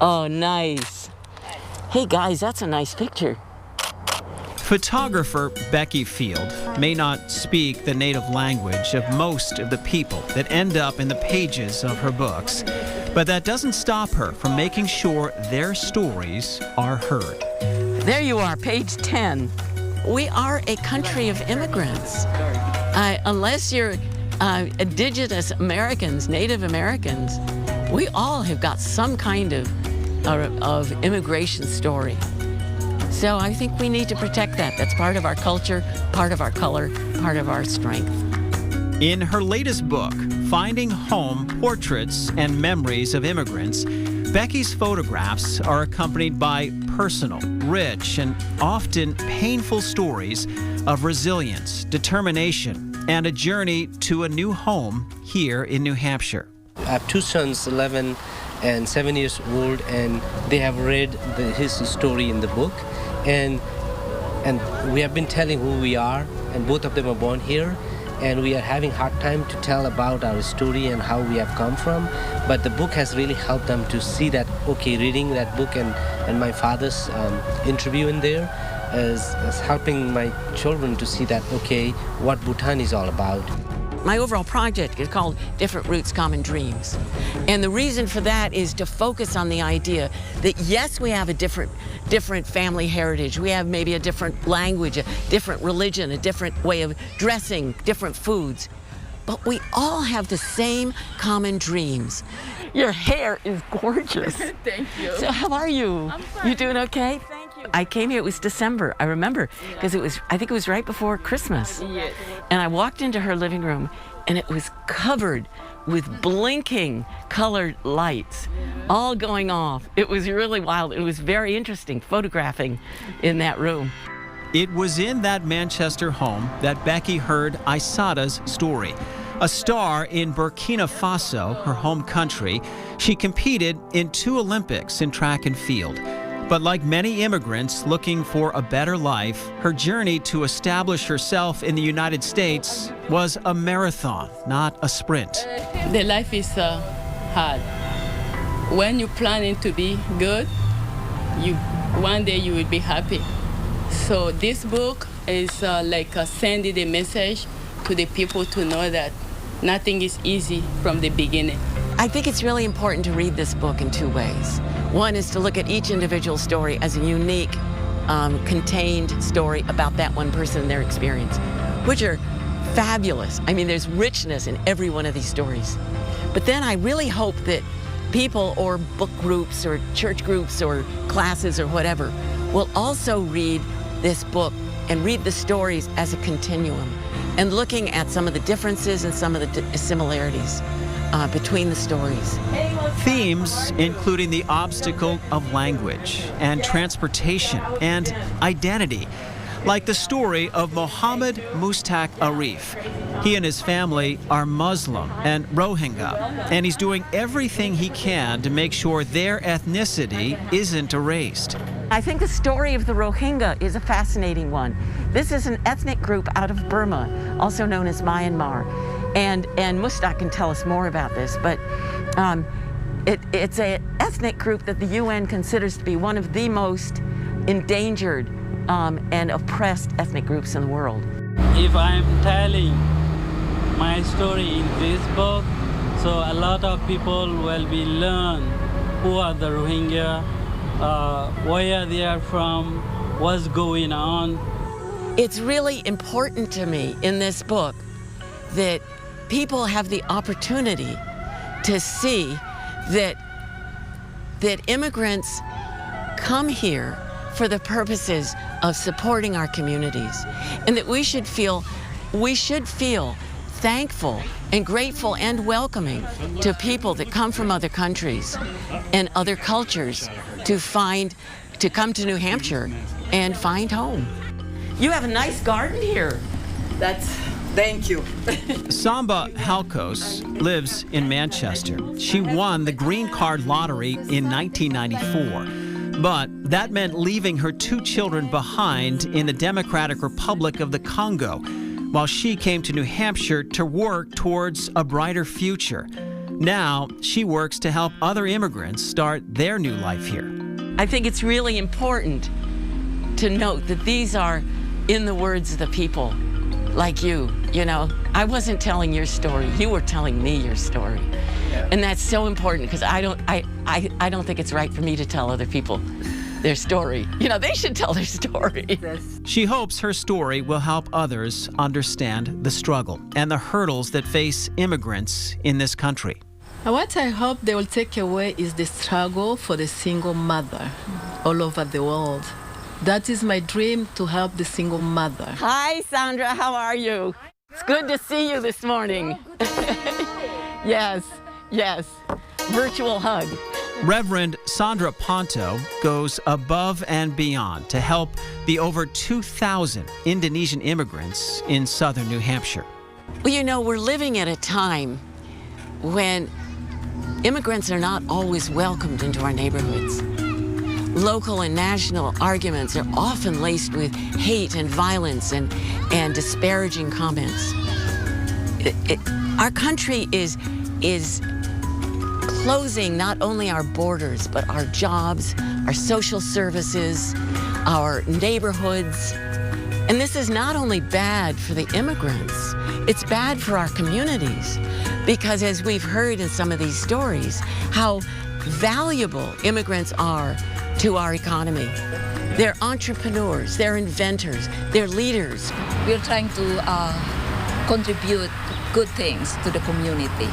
Oh, nice. Hey guys, that's a nice picture. Photographer Becky Field may not speak the native language of most of the people that end up in the pages of her books, but that doesn't stop her from making sure their stories are heard. There you are, page 10. We are a country of immigrants. Unless you're indigenous Americans, Native Americans, we all have got some kind of immigration story. So I think we need to protect that. That's part of our culture, part of our color, part of our strength. In her latest book, Finding Home: Portraits and Memories of Immigrants, Becky's photographs are accompanied by personal, rich, and often painful stories of resilience, determination, and a journey to a new home here in New Hampshire. I have two sons, 11 and 7 years old, and they have read his story in the book. And we have been telling who we are, and both of them are born here, and we are having a hard time to tell about our story and how we have come from. But the book has really helped them to see that, okay, reading that book and my father's interview in there is helping my children to see that, okay, what Bhutan is all about. My overall project is called Different Roots, Common Dreams. And the reason for that is to focus on the idea that yes, we have a different family heritage. We have maybe a different language, a different religion, a different way of dressing, different foods. But we all have the same common dreams. Your hair is gorgeous. Thank you. So how are you? I'm fine. You doing okay? Thank you. I came here, it was December, I remember, because I think it was right before Christmas. Yes. And I walked into her living room and it was covered with blinking colored lights all going off. It was really wild. It was very interesting photographing in that room. It was in that Manchester home that Becky heard Aissata's story. A star in Burkina Faso, her home country, she competed in 2 Olympics in track and field. But like many immigrants looking for a better life, her journey to establish herself in the United States was a marathon, not a sprint. The life is hard. When you're planning to be good, one day you will be happy. So this book is like sending a message to the people to know that nothing is easy from the beginning. I think it's really important to read this book in 2 ways. One is to look at each individual story as a unique, contained story about that one person and their experience, which are fabulous. I mean, there's richness in every one of these stories. But then I really hope that people or book groups or church groups or classes or whatever will also read this book and read the stories as a continuum and looking at some of the differences and some of the similarities between the stories. Themes including the obstacle of language and transportation and identity, like the story of Mohammed Mustaq Arif. He and his family are Muslim and Rohingya, and he's doing everything he can to make sure their ethnicity isn't erased. I think the story of the Rohingya is a fascinating one. This is an ethnic group out of Burma, also known as Myanmar. And Mustaq can tell us more about this, but it's an ethnic group that the UN considers to be one of the most endangered and oppressed ethnic groups in the world. If I'm telling my story in this book, so a lot of people will be learn who are the Rohingya, where they are from, what's going on. It's really important to me in this book that people have the opportunity to see that immigrants come here for the purposes of supporting our communities, and that we should feel thankful and grateful and welcoming to people that come from other countries and other cultures to come to New Hampshire and find home. You have a nice garden here. Thank you. Samba Halkos lives in Manchester. She won the Green Card lottery in 1994. But that meant leaving her 2 children behind in the Democratic Republic of the Congo, while she came to New Hampshire to work towards a brighter future. Now, she works to help other immigrants start their new life here. I think it's really important to note that these are in the words of the people like you. You know, I wasn't telling your story. You were telling me your story. Yeah. And that's so important because I don't think it's right for me to tell other people their story. You know, they should tell their story. She hopes her story will help others understand the struggle and the hurdles that face immigrants in this country. What I hope they will take away is the struggle for the single mother all over the world. That is my dream, to help the single mother. Hi, Sandra. How are you? It's good to see you this morning. Yes, yes. Virtual hug. Reverend Sandra Ponto goes above and beyond to help the over 2,000 Indonesian immigrants in southern New Hampshire. Well, you know, we're living at a time when immigrants are not always welcomed into our neighborhoods. Local and national arguments are often laced with hate and violence and disparaging comments. Our country is closing not only our borders, but our jobs, our social services, our neighborhoods. And this is not only bad for the immigrants, it's bad for our communities. Because as we've heard in some of these stories, how valuable immigrants are to our economy. They're entrepreneurs, they're inventors, they're leaders. We're trying to contribute good things to the community.